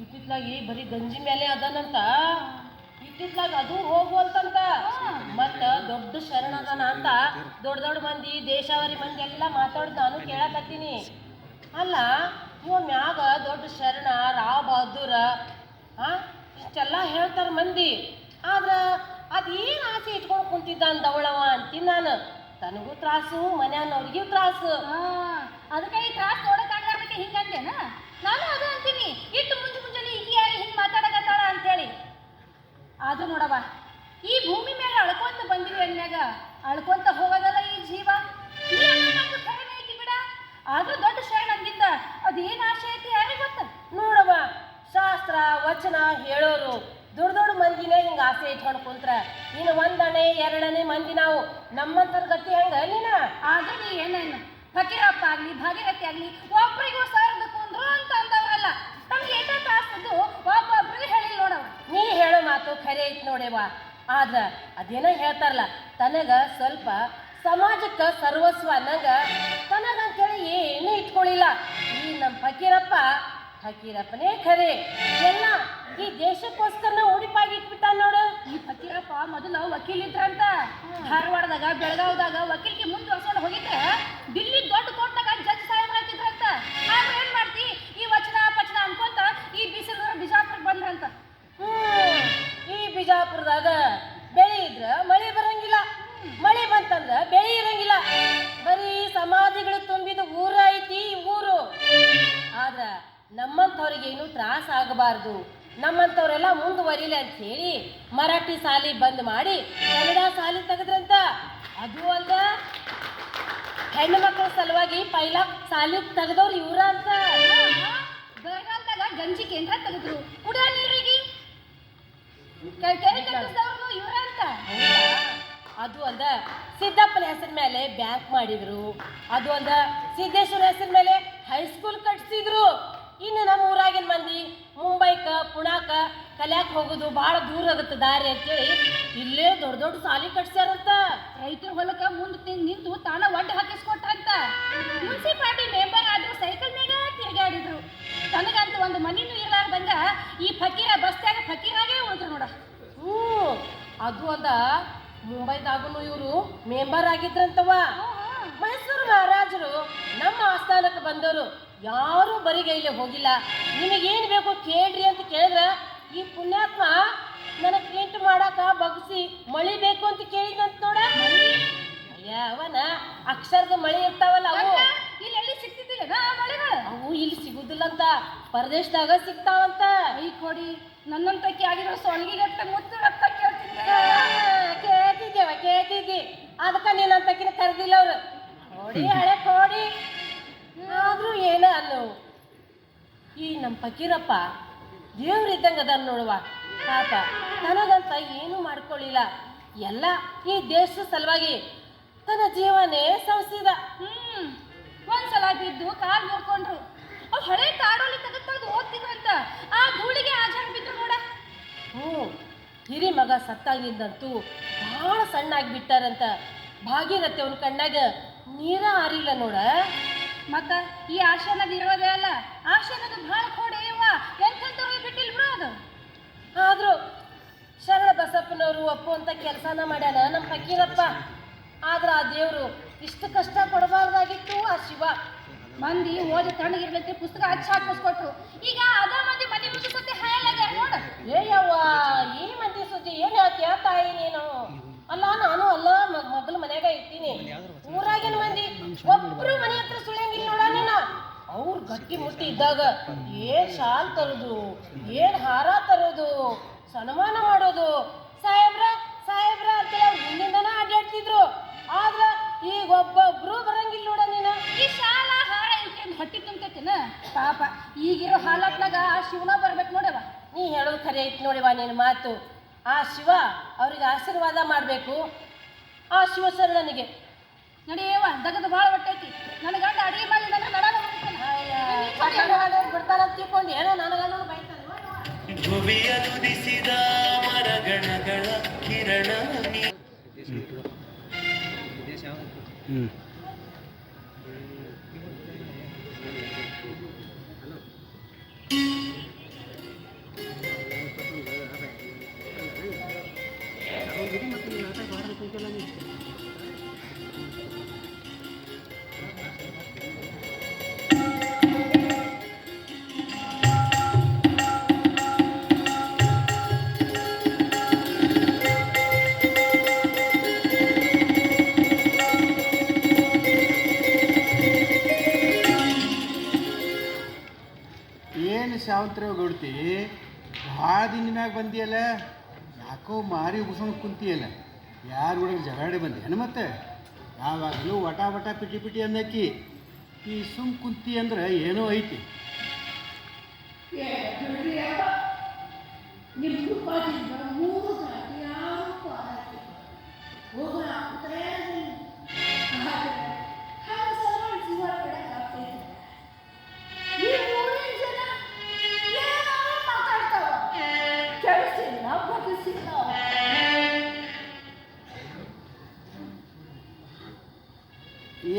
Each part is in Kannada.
ಇತ್ತಿತ್ಲಾಗಿ ಬರೀ ಗಂಜಿ ಮೇಲೆ ಅದನಂತ, ಇತ್ತಿತ್ಲಾಗ ಅದು ಹೋಗುವಂತಂತ. ಮತ್ತ ದೊಡ್ಡ ಶರಣ ಅದನ ಅಂತ ದೊಡ್ಡ ದೊಡ್ಡ ಮಂದಿ ದೇಶಾವರಿ ಮಂದಿ ಎಲ್ಲ ಮಾತಾಡೋದು ನಾನು ಕೇಳಕತ್ತೀನಿ. ಅಲ್ಲ ಇವ ಮ್ಯಾಗ ದೊಡ್ಡ ಶರಣ ರಾವ್ ಬಹದ್ದೂರ ಇಷ್ಟೆಲ್ಲ ಹೇಳ್ತಾರ ಮಂದಿ. ಆದ್ರ ಅದೇನು ಆಸೆ ಇಟ್ಕೊಂಡು ಕುಂತಿದ್ದ ಅಂದವಳವ ಅಂತೀನಿ ನಾನು. ತನಗೂ ತ್ರಾಸು, ಮನ್ಯಾನವ್ರಿಗೂ ತ್ರಾಸು. ಅದಕ್ಕೆ ಈ ತ್ರಾಸು ನೋಡಕ್ಕಾಗಲಾರ್ದಕ್ಕೆ ಹಿಂಗಂದೇನ? ನಾನು ಅದು ಅಂತೀನಿ, ಇಟ್ಟು ಮುಂಜಾನೆ ಈಗ ಯಾರು ಹಿಂಗೆ ಮಾತಾಡಕತ್ತಾಳ ಅಂತೇಳಿ. ಅದು ನೋಡವ, ಈ ಭೂಮಿ ಮೇಲೆ ಅಳ್ಕೊಂತ ಬಂದಿವಿ ಅಂದ್ಮ್ಯಾಗ ಅಳ್ಕೊಂತ ಹೋಗೋದಲ್ಲ ಈ ಜೀವ. ಖರೇನ ಐತಿ ಬಿಡ. ಆದ್ರೂ ದೊಡ್ಡ ಶರಣ ಅಂದಿದ್ದ ಅದೇನು ಆಶೆ ಐತಿ ಯಾರಿಗೆ ಗೊತ್ತ? ನೋಡವ, ಶಾಸ್ತ್ರ ವಚನ ಹೇಳೋರು ದೊಡ್ಡ ದೊಡ್ಡ ಮಂದಿನೇ ಹಿಂಗೆ ಆಸೆ ಇಟ್ಕೊಂಡು ಕುಂತ್ರ ಇನ್ನು ಒಂದಣೆ ಎರಡನೇ ಮಂದಿ ನಾವು. ನಮ್ಮಂತರ ಗತಿ ಹೆಂಗ ನೀನ? ಆದ್ರೆ ನೀ ಏನೇನು ಫಕೀರಪ್ಪ ಆಗ್ಲಿ ಭಾಗೀರಥಿ ಆಗ್ಲಿ ಒಬ್ಬರಿಗೂ ಸಾರದ ಕುಂದ್ರು ಅಂತ ಅಂದವ್ರಲ್ಲ. ತಮ್ಗೆ ಏಟ ತ್ರಾಸದ್ದು ಒಬ್ಬೊಬ್ರಿಗೆ ಹೇಳಿಲ್ಲ ನೋಡವ. ನೀ ಹೇಳೋ ಮಾತು ಖರೆ ಐತಿ ನೋಡೇವ. ಆದ್ರ ಅದೇನೋ ಹೇಳ್ತಾರಲ್ಲ, ತನಗ ಸ್ವಲ್ಪ ಸಮಾಜಕ್ಕೆ ಸರ್ವಸ್ವ ಅನ್ನಂಗ ತನಗಂತೇಳಿ ಏನೂ ಇಟ್ಕೊಳ್ಳಿಲ್ಲ. ಈ ನಮ್ಮ ಫಕೀರಪ್ಪನೇ ಖರೆ. ಎಲ್ಲ ಈ ದೇಶಕ್ಕೋಸ್ಕರನ ಉಡಿಪಾಗಿ ಇಟ್ಬಿಟ್ಟ ನೋಡು. ಈ ಫಕೀರಪ್ಪ ಮೊದಲು ವಕೀಲ್ ಇದ್ರಂತ. ಧಾರವಾಡದಾಗ ಬೆಳಗಾವದಾಗ ವಕೀಲ್ಗೆ ಮುಂದುವರ್ಸ್ಕೊಂಡು ಹೋಗಿದ್ರೆ ದಿಲ್ಲಿ ದೊಡ್ಡ ಕೋರ್ಟ್ನಾಗ ಜಡ್ಜ್ ಸಾಹೇಬ್ ಹಾಕಿದ್ರಂತ. ಆದ್ರೆ ಏನ್ ಮಾಡ್ತಿ, ಈ ವಚನ ಪಚನ ಅನ್ಕೊಂತ ಈ ಬಿಜಾಪುರಕ್ಕೆ ಬಂದ್ರಂತ. ಈ ಬಿಜಾಪುರದಾಗ ಬೆಳೆ ಇದ್ರ ಮಳೆ ಬರಂಗಿಲ್ಲ, ಮಳೆ ಬಂತಂದ್ರ ಬೆಳೆ ಇರಂಗಿಲ್ಲ. ಬರೀ ಸಮಾಧಿಗಳು ತುಂಬಿದ ಊರ ಐತಿ ಈ ಊರು. ಆದ್ರ ನಮ್ಮಂಥವ್ರಿಗೆ ಏನು ತ್ರಾಸ ಆಗಬಾರ್ದು, ನಮ್ಮಂಥವ್ರೆಲ್ಲ ಮುಂದುವರಿಲಿ ಅಂತ ಹೇಳಿ ಮರಾಠಿ ಶಾಲಿ ಬಂದ್ ಮಾಡಿ ಕನ್ನಡ ಶಾಲಿ ತೆಗೆದ್ರಂತ. ಅದು ಅಲ್ದ ಹೆಣ್ಣು ಮಕ್ಕಳ ಸಲುವಾಗಿ ಪೈಲಾ ಶಾಲಿ ತೆಗೆದವ್ರು ಇವ್ರ ಅಂತ. ಬೆಳಗಾವದಾಗ ಗಂಜಿ ಕೇಂದ್ರ ತೆಗೆದ್ರು, ಕುಡಿಯೋ ನೀರಿಗೆ ಕೆರೆ ಕಟ್ಟಿಸಿದವ್ರು ಇವ್ರ ಅಂತ. ಅದು ಅಲ್ದ ಸಿದ್ದಪ್ಪನ ಹೆಸರ ಮೇಲೆ ಬ್ಯಾಂಕ್ ಮಾಡಿದ್ರು. ಅದು ಅಲ್ದ ಸಿದ್ದೇಶ್ವರ ಹೆಸರ ಮೇಲೆ ಹೈಸ್ಕೂಲ್ ಕಟ್ಸಿದ್ರು. ಇನ್ನು ನಮ್ಮ ಊರಾಗಿನ ಮಂದಿ ಮುಂಬೈಕ ಪುಣಾಕ ಕಲ್ಯಾಕ್ ಹೋಗೋದು ಭಾಳ ದೂರ ಆಗುತ್ತೆ ದಾರಿ ಅಂತೇಳಿ ಇಲ್ಲೇ ದೊಡ್ಡ ದೊಡ್ಡ ಸಾಲಿ ಕಟ್ಸ್ಯಾರಂತ. ರೈತರ ಹೊಲಕ್ಕ ಮುಂದೆ ನಿಂತು ತಾನ ಒಡ್ಡ ಹಾಕಿಸ್ಕೊಟ್ರಂತ. ಮುನ್ಸಿಪಾಲಿಟಿ ಮೆಂಬರ್ ಆದ್ರೂ ಸೈಕಲ್ ಮೇಗ ತಿರುಗಾಡಿದ್ರು. ತನಗಂತೂ ಒಂದು ಮನಿನೂ ಇರ್ಲಾರ್ದಂಗ ಈ ಫಕೀರ ಬಸ್ತ್ಯಾಗ ಫಕೀರಾಗೇ ಉಳಿದ್ರು ನೋಡ. ಅದು ಅದ ಮುಂಬೈದಾಗೂ ಇವರು ಮೆಂಬರ್ ಆಗಿದ್ರಂತವ. ಮೈಸೂರು ಮಹಾರಾಜರು ನಮ್ಮ ಆಸ್ಥಾನಕ್ಕೆ ಬಂದವರು ಯಾರೂ ಬರಿಗೈಲೆ ಹೋಗಿಲ್ಲ. ನಿಮಗೇನು ಬೇಕು ಕೇಳ್ರಿ ಅಂತ ಕೇಳಿದ್ರ ಈ ಪುಣ್ಯಾತ್ಮ ನನಗೆ ಪ್ರಿಂಟ್ ಮಾಡಾಕ ಬಗ್ಸಿ ಮಳಿ ಬೇಕು ಅಂತ ಕೇಳಿದಂತ ನೋಡ. ಅವನ ಅಕ್ಷರದ ಮಳಿ ಇರ್ತಾವಲ್ಲ ಅವು ಇಲ್ಲಿ ಸಿಗ್ತಿದ್ದಿಲ್ಲ ಮಳೆಗಳು. ಅವು ಇಲ್ಲಿ ಸಿಗುದಿಲ್ಲಂತ, ಪರದೇಶದಾಗ ಸಿಗ್ತಾವಂತ. ಈ ಕೊಡಿ ನನ್ನಂತಕ್ಕೆ ಆಗಿರೋ ಸೊಲ್ಗಿಗಟ್ಟ ಮುತ್ತು ರಕ್ತ ಕೇಳ್ತಿದ್ದಿ. ಅದಕ್ಕ ನೀನಂತಕಿನ ಕರೆದಿಲ್ಲ ಅವ್ರು. ಕೋಡಿ ಹಳೆ ಕೋಡಿ ಆದ್ರೂ ಏನ ಅನ್ನು. ಈ ನಮ್ಮ ಫಕೀರಪ್ಪ ದೇವ್ರಿದ್ದಂಗ ಅದ ನೋಡುವ. ಪಾಪ ನನಗಂತ ಏನೂ ಮಾಡ್ಕೊಳ್ಳಿಲ್ಲ. ಎಲ್ಲ ಈ ದೇಶದ ಸಲುವಾಗಿ ತನ್ನ ಜೀವನೇ ಸವಸಿದ. ಒಂದ್ಸಲ ಬಿದ್ದು ಕಾಲ್ ನೋಡ್ಕೊಂಡ್ರು. ಅವ್ ಹಳೆ ಕಾಡೋಲಿ ತೆಗೆದು ಓದ್ತಿದ್ರಂತ. ಆ ಧೂಳಿಗೆ ಆಜಾರ್ ಬಿದ್ರು ನೋಡ. ಹಿರಿ ಮಗ ಸತ್ತಾಗಿದ್ದಂತೂ ಭಾಳ ಸಣ್ಣಾಗಿ ಬಿಟ್ಟಾರಂತ. ಭಾಗೀರಥಿ ಅವನ ಕಣ್ಣಾಗ ನೀರ ಆರಿಲ್ಲ ನೋಡ. ಮತ್ತ ಈ ಆಶೆನದು ಇರೋದೇ ಅಲ್ಲ, ಆಶೆನದು ಭಾಳ ಕೋಡೆಯವ ಎಂಥವ್ರಿಗೆ ಬಿಟ್ಟಿಲ್ ಬಿಡು ಅದು. ಆದ್ರೂ ಶರಣ ಬಸಪ್ಪನವರು ಒಪ್ಪುವಂತ ಕೆಲಸನ ಮಾಡ್ಯಾನ ನಮ್ಮ ಫಕೀರಪ್ಪ. ಆದ್ರ ಆ ದೇವ್ರು ಇಷ್ಟು ಕಷ್ಟ ಕೊಡಬಾರ್ದಾಗಿತ್ತು. ಆ ಶಿವ ಮಂದಿ ಓದಿ ತಣ್ಣಗಿರ್ಲಿಕ್ಕೆ ಪುಸ್ತಕ ಹಚ್ಚಿ ಹಾಕಿಸ್ಕೊಟ್ರು. ಈಗ ಅದ ಮಂದಿ ಮನೆ ಮುಗಿಸುತ್ತೆ ಹಾಯಾಗ್ಯಾರ ನೋಡ. ಏಯವ್ವ, ಈ ಮಂದಿ ಸುದ್ದಿ ಏನ್ ಹೇಳ್ತೀಯ ತಾಯಿ ನೀನು? ಅಲ್ಲ ನಾನು ಅಲ್ಲ ಮಗಳ ಮನ್ಯಾಗ ಇರ್ತೀನಿ. ಊರಾಗಿನ ಮಂದಿ ಒಬ್ರು ಮನೆ ಹತ್ರ ಸುಳಿಯಂಗಿಲ್ಲ ನೋಡ ನೀನು. ಅವ್ರು ಗಟ್ಟಿ ಮುಟ್ಟಿ ಇದ್ದಾಗ ಏನ್ ಶಾಲ್ ತರೋದು, ಏನ್ ಹಾರ ತರೋದು, ಸನ್ಮಾನ ಮಾಡೋದು, ಸಾಹೇಬ್ರ ಅಂತೇಳಿ ಅವ್ರು ಹಿಂದಿಂದನ ಅಡ್ಡಾಡ್ತಿದ್ರು. ಆದ್ರ ಈಗ ಒಬ್ಬೊಬ್ರು ಬರಂಗಿಲ್ಲ ನೋಡ ನೀನು. ಈ ಶಾಲ ಹಾರ ಇವಕ್ಕೆ ಹೊಟ್ಟಿ ತುಂಬತೈತಿನ ಪಾಪ. ಈಗಿರೋ ಹಾಲತ್ನಾಗ ಆ ಶಿವನ ಬರ್ಬೇಕು ನೋಡವ. ನೀ ಹೇಳೋದು ಖರೆ ಐತಿ ನೋಡಿವ ನಿನ್ನ ಮಾತು. ಆ ಶಿವ ಅವ್ರಿಗೆ ಆಶೀರ್ವಾದ ಮಾಡಬೇಕು. ಆ ಶಿವಶರಣನಿಗೆ ನಡೆಯವ ದಗದ ಭಾಳ ಹೊಟ್ಟೈತಿ. ನನ್ನ ಗಂಡ ಅಡಿಗೆ ಮಾಡಿದ್ರೆ ಬಿಡ್ತಾರಂತ ತಿಳ್ಕೊಂಡು ಏನೋ ನನಗನ್ನೋ ಬೈತಾನೆ. ಭುವಿಯನುದಿಸಿದ ಮರಗಣಗಳ ಕಿರಣ ಏನು ಸಾವಂತ್ರಿ ಗೌಡ್ತಿ ಭಾಳ ದಿನ ಮ್ಯಾಗ ಬಂದಿಯಲ್ಲ, ಯಾಕೋ ಮಾರಿ ಉಗಿಸ್ಕೊಂಡು ಕುಂತಿಯಲ್ಲ, ಯಾರು ಹುಡುಗ ಜಗಾಡೆ ಬಂದೇನು ಮತ್ತೆ? ಯಾವಾಗಲೂ ವಟ ವಟ ಪಿಟಿ ಪಿಟಿ ಅನ್ನಕ್ಕಿ ಈ ಸುಮ್ ಕುಂತಿ ಅಂದ್ರೆ ಏನೋ ಐತಿ.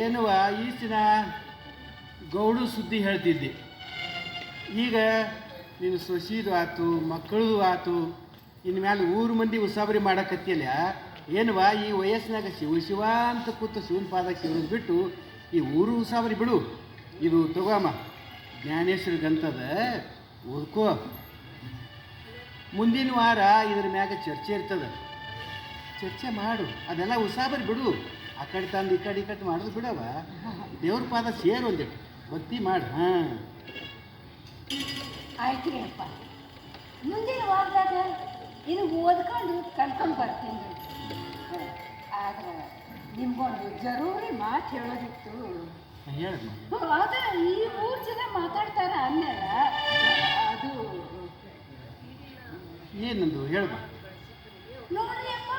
ಏನುವ ಈ ದಿನ ಗೌಡು ಸುದ್ದಿ ಹೇಳ್ತಿದ್ದೆ, ಈಗ ನೀನು ಸೊಸೀದು ಆತು ಮಕ್ಕಳದು ಆತು, ಇನ್ನು ಮ್ಯಾಲೆ ಊರು ಮಂದಿ ಉಸಾಬರಿ ಮಾಡಕತ್ತಿಯಲ್ಲ. ಏನುವ ಈ ವಯಸ್ಸಿನಾಗ ಶಿವ ಅಂತ ಕೂತು ಶಿವನ ಪಾದಕ್ಕೆ ಶಿವನ ಬಿಟ್ಟು ಈ ಊರು ಉಸಾಬರಿ ಬಿಡು. ಇದು ತಗೋಮ್ಮ ಜ್ಞಾನೇಶ್ವರಿಗಂತದ ಓದ್ಕೋ. ಮುಂದಿನ ವಾರ ಇದ್ರ ಮ್ಯಾಗ ಚರ್ಚೆ ಇರ್ತದೆ, ಚರ್ಚೆ ಮಾಡು. ಅದೆಲ್ಲ ಉಸಾಬರಿ ಬಿಡು. ಆ ಕಡೆ ತಂದು ಈ ಕಡೆ ಮಾಡೋದು ಬಿಡವ. ದೇವ್ರ ಪಾದ ಸೇರು ಒಂದಿಟ್ಟು ಭಕ್ತಿ ಮಾಡು. ಹಾಂ ಆಯ್ತು ರೀ ಅಪ್ಪ, ಮುಂದಿನ ವಾರದಾಗ ಇದು ಓದ್ಕೊಂಡು ಕಲ್ಕೊಂಡು ಬರ್ತೀನಿ. ಆದ್ರೆ ನಿಮ್ಗೊಂದು ಜರೂರಿ ಮಾತು ಹೇಳೋದಿತ್ತು. ಹೇಳಮ್ಮ. ಅದೇ ಈ 3 ಜನ ಮಾತಾಡ್ತಾರ ಅನ್ನಲ್ಲ, ಅದು ಏನಂದು ಹೇಳ್ಬಾ. ನೋಡ್ರಿ ಅಪ್ಪ,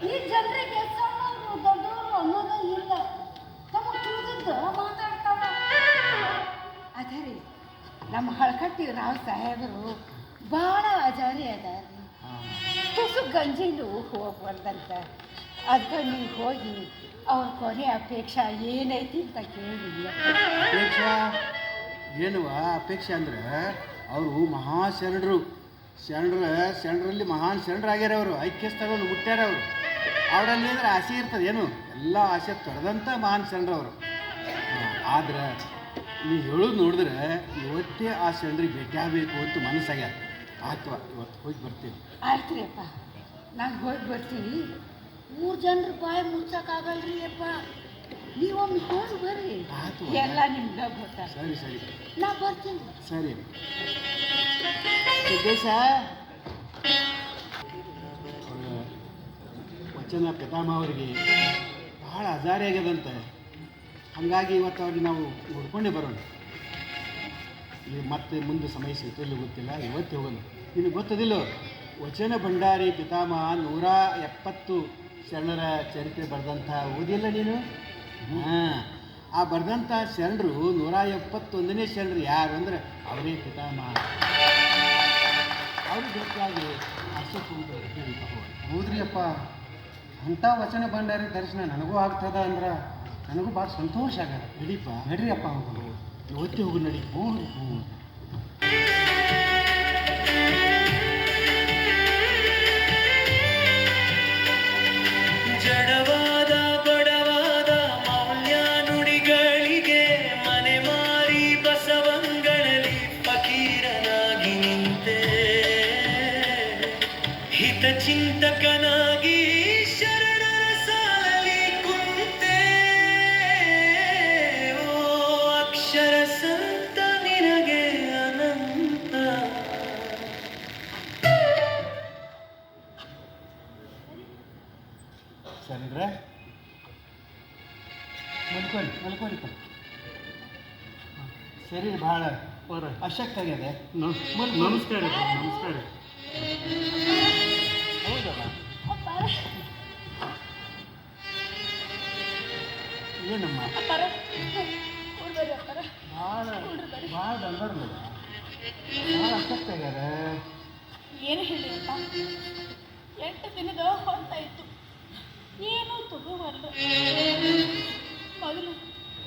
ಈ ಜನರಿಗೆ ಸಣ್ಣವರು ದೊಡ್ಡವರು ಅನ್ನೋದು ಇಲ್ಲ, ತಮಗೆ ತಿಳಿದಿದ್ದು ಮಾತಾಡ್ತಾವ. ಅದೇ ರೀ, ನಮ್ಮ ಹಳಕಟ್ಟಿ ರಾವ್ ಸಾಹೇಬರು ಭಾಳ ಅಜಾರಿ ಅದಾರ. ತುಸು ಗಂಜಿಲು ಹೋಗ್ಬಾರ್ದಂತ. ಅದಕ್ಕೆ ನೀವು ಹೋಗಿ ಅವ್ರ ಕೊನೆ ಅಪೇಕ್ಷೆ ಏನೈತಿ ಅಂತ ಕೇಳಿ. ಅಪೇಕ್ಷಾ ಏನುವ ಅಪೇಕ್ಷೆ ಅಂದ್ರೆ ಅವರು ಮಹಾಶರಣರು. ಶರಣರಲ್ಲಿ ಮಹಾನ್ ಶರಣರಾಗ್ಯಾರ ಅವರು. ಐಕ್ಯಸ್ಥಳವನ್ನು ಹುಟ್ಟ್ಯಾರ ಅವರು. ಅವರಲ್ಲಿ ಅಂದ್ರೆ ಆಸೆ ಇರ್ತದೆ, ಏನು ಎಲ್ಲ ಆಸೆ ತೊರೆದಂಥ ಮಹಾನ್ ಶರಣರವರು. ಆದ್ರೆ ನೀವು ಹೇಳೋದು ನೋಡಿದ್ರೆ ಇವತ್ತೇ ಆ ಶರಣರಿಗೆ ಭೇಟಿ ಆಗಬೇಕು ಅಂತ ಮನಸ್ಸಾಗ್ಯಾರ. ಆತ್ವ ಇವತ್ತು ಹೋಗಿ ಬರ್ತೀವಿ. ಆಯ್ತು ರೀ ಅಪ್ಪ, ನಾನು ಹೋಗಿ ಬರ್ತೀನಿ. 3 ಜನರ ಬಾಯಿ ಮುಚ್ಚಕ್ಕಾಗಲ್ರಿ ಅಪ್ಪ, ನೀವೊಮ್ಮೆ ಹೋಗಿ ಬರ್ರಿ. ಆಯ್ತು. ಎಲ್ಲ ನಿಮ್ಗೆ ಗೊತ್ತಾ. ಸರಿ ಸರಿ ನಾ ಬರ್ತೀನಿ. ಸರಿ ಸಿದ್ದೇಶ. ಅವ್ರ ವಚನ ಪಿತಾಮಹ ಅವರಿಗೆ ಭಾಳ ಅಜಾರಿ ಆಗ್ಯದಂತೆ. ಹಾಗಾಗಿ ಇವತ್ತು ಅವ್ರಿಗೆ ನಾವು ಹುಡ್ಕೊಂಡೇ ಬರೋಣ. ಈಗ ಮತ್ತೆ ಮುಂದೆ ಸಮಯ ಸಿಗ್ತಿಲ್ಲ ಗೊತ್ತಿಲ್ಲ, ಇವತ್ತು ಹೋಗೋಣ. ನಿನಗೆ ಗೊತ್ತದಿಲ್ಲ, ವಚನ ಭಂಡಾರಿ ಪಿತಾಮಹ 170 ಶರಣರ ಚರಿತ್ರೆ ಬರೆದಂಥ ಓದಿಲ್ಲ ನೀನು? ಹಾಂ, ಆ ಬರೆದಂಥ ಶರಣರು 171ನೇ ಶರಣರು ಯಾರು ಅಂದ್ರೆ ಅವರೇ ಪಿತಾಮಹ. ಅವ್ರಿಗೆ ಗೊತ್ತಾಗಿ ಹೌದ್ರಿ ಅಪ್ಪ, ಅಂಥ ವಚನ ಭಂಡಾರಿ ದರ್ಶನ ನನಗೂ ಆಗ್ತದ ಅಂದ್ರೆ ನನಗೂ ಭಾಳ ಸಂತೋಷ ಆಗ್ಯದ. ನಡೀಪ, ನಡ್ರಿ ಅಪ್ಪ, ಇವತ್ತೇ ಹೋಗಿ ನಡಿ. ಹ್ಞೂ. ಜಡವಾದ ಬಡವಾದ ಮೌಲ್ಯ ನುಡಿಗಳಿಗೆ ಮನೆ ಮಾರಿ ಬಸವಂಗಳಲ್ಲಿ ಫಕೀರನಾಗಿ ನಿಂತೆ, ಹಿತಚಿಂತಕನಾಗಿ ಶರಣರ ಸಾಲಲಿ ಕುಂತೆ. ಓ ಅಕ್ಷರ ಸಂತ ನಿನಗೆ ಅನಂತ. ಸರಿದ್ರೆ ಮಲ್ಕೊಳ್ಳಿಪ್ಪ. ಶರೀರ ಭಾಳ ಅಶಕ್ತ ಆಗ್ಯದೆ. ನಮಸ್ಕಾರ ನಮಸ್ಕಾರ. ಹೌದಲ್ಲ? ಏನಮ್ಮ ಭಾಳ ಭಾಳ ಬಂದರ್ಲ, ಭಾಳ ಅಶಕ್ತ ಆಗ್ಯಾರ. ಏನು ಹೇಳಿಪ್ಪ, 8 ದಿನದ ಹೊಂತಾಯಿತು, ಏನೂ ತಗೋಬಾರ್ದು. ಮೊದಲು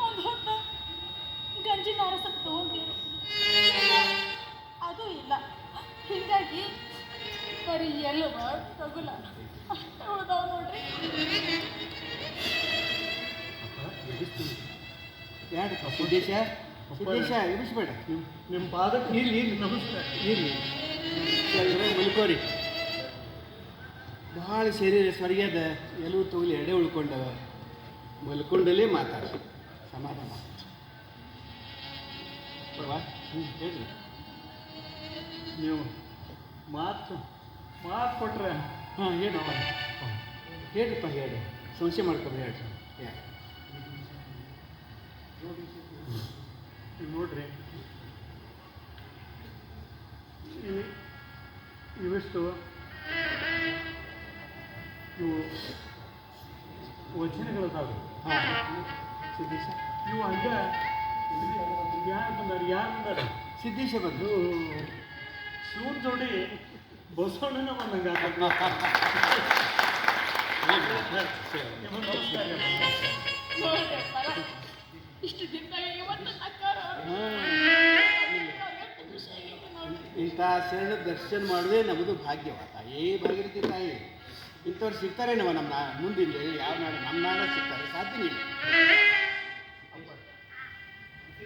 ಒಂದು ಹೊತ್ತ ಗಂಜಿ ನಾರಸಕ್ಕೆ ತೊಗೊಂಡಿರು, ಅದು ಇಲ್ಲ. ಹೀಗಾಗಿ ಬರೀ ಎಲ್ಲವ ತಗುಲ ಅಷ್ಟು ಉಳ್ದಾವ ನೋಡ್ರಿ. ಯಾಡಪ್ಪ ಸಿದ್ದೇಶ, ಇರಿಸ್ಬೇಡ. ನಿಮ್ಮ ಪಾದಕ್ಕೆ ಇಲ್ಲಿ ನಮಸ್ಕಾರ. ಇರಲಿ ಎಲ್ಲರೂ ಮಲ್ಕೋರಿ. ಭಾಳ ಶರೀರ ಸ್ವರ್ಗ್ಯದ, ಎಲ್ಲೂ ತಗೊಲಿ ಎಡೆ ಉಳ್ಕೊಂಡವ. ಮಲ್ಕೊಂಡಲ್ಲೇ ಮಾತಾಡ, ಸಮಾಧಾನ. ಹೇಳ್ರಿ. ನೀವು ಮಾತು ಕೊಟ್ರೆ ಹಾಂ ಹೇಳಪ್ಪ ಹೇಳ್ರಪ್ಪ ಹೇಳಿ ಸಂಶಯ ಮಾಡ್ಕೊಂಡು ಹೇಳ್ರಿ ಯಾರು ನೀವು ನೋಡ್ರಿ ಇವಿಷ್ಟು ಇವು ವಚನಗಳದಾವೆ. ಹಾಂ ಸಿದ್ದೇಶ ಇವು ಹಂಗೆ ಯಾರು ಬಂದಾರ ಸಿದ್ದೇಶ ಬಂದು ಶಿವನ ಜೋಡಿ ಬಸವಣ್ಣನ ಬಂದಂಗೆ ಇಷ್ಟು ದಿನದಾಗ ಇವತ್ತು ಅಕ್ಕಾರ ಇಂಥ ಶರಣ ದರ್ಶನ ಮಾಡೋದೇ ನಮ್ಮದು ಭಾಗ್ಯವ ತಾಯೇ ಭಾಗ್ಯರತಿ ತಾಯಿ ಇಂಥವ್ರು ಸಿಗ್ತಾರೇನವ ನಮ್ಮ ಮುಂದಿನ ಯಾವ ನಾಡು ನಮ್ಮ ನಾಡ ಸಿಗ್ತಾರೆ ಸಾಧ್ಯನೇ ಇಲ್ಲ.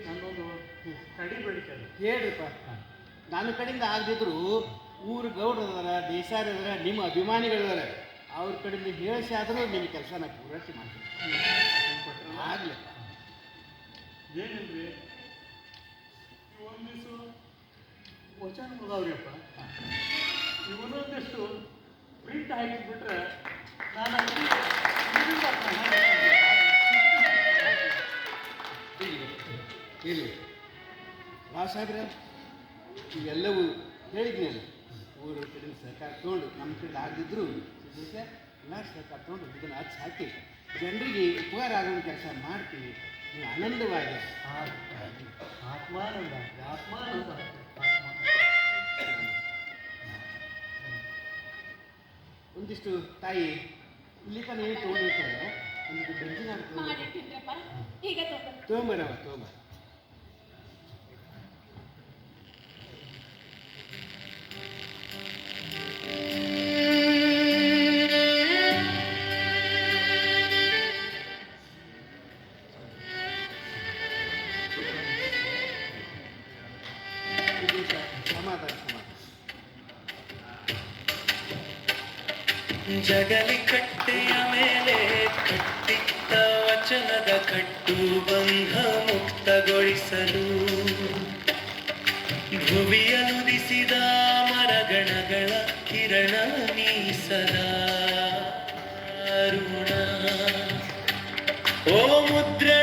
ನನ್ನೊಂದು ಕಡಿ ಬೇಡಿಕೆ ಅದು. ಹೇಳ್ರಿಪ್ಪ ನನ್ನ ಕಡೆಯಿಂದ ಆಗದಿದ್ರು ಊರು ಗೌಡ್ರದಾರ ದೇಸಾರದಾರ ನಿಮ್ಮ ಅಭಿಮಾನಿಗಳದಾರ ಅವ್ರ ಕಡೆಯಿಂದ ಹೇಳಿಸಿ ಆದರೂ ನಿಮ್ಮ ಕೆಲಸ ನಾನು ಪೂರೈಕೆ ಮಾಡ್ತೀನಿ ಆಗ್ಲಿಪ್ಪ. ಏನಿಲ್ರಿ ಇವೊಂದಿಷ್ಟು ವಚನಗಳದಾವ್ರಿಯಪ್ಪ, ಇವನೊಂದಿಷ್ಟು ಪ್ರಿಂಟ್ ಹಾಕಿಬಿಟ್ರೆ ನಾನು ಹೇಳಿ ರಾವ್ ಸಾಹೇಬ್ರೆ ಇವೆಲ್ಲವೂ ಹೇಳಿದ್ನಲ್ಲ ಊರ ಕಡೆಯಿಂದ ಸರ್ಕಾರ ತೊಗೊಂಡು ನಮ್ಮ ಕಡೆ ಆಗದಿದ್ರು ಎಲ್ಲ ಸರ್ಕಾರ ತೊಗೊಂಡು ಇದನ್ನು ಹಚ್ಚಿ ಹಾಕಿ ಜನರಿಗೆ ಉಪಕಾರ ಆಗೋ ಕೆಲಸ ಮಾಡ್ತೀವಿ ನೀವು ಆನಂದವಾಗಿ ಆತ್ಮಾನಂದ ಒಂದಿಷ್ಟು ತಾಯಿ ಇಲ್ಲಿ ತನಕ ಏನು ತೊಗೊಂಡಿರ್ತಾರೆ ಒಂದಿಷ್ಟು ಬೆಂಜಿನ ಮಾಡಿಟ್ಟಿದ್ರಪ್ಪ ಈಗ ತೊಗೊಂಬರವ ತೊಗೊಂಬರ. ಸಮಾಧಾನ ಜಗಲಿ ಕಟ್ಟೆಯ ಮೇಲೆ ಕಟ್ಟಿದ್ದ ವಚನದ ಕಟ್ಟು ಬಂಧ ಮುಕ್ತಗೊಳಿಸಲು ಭುವಿಯನುದಿಸಿದ ಮರಗಣಗಳ ಕಿರಣ ಮೀಸಲ ಅರುಣ ಓ ಮುದ್ರೆ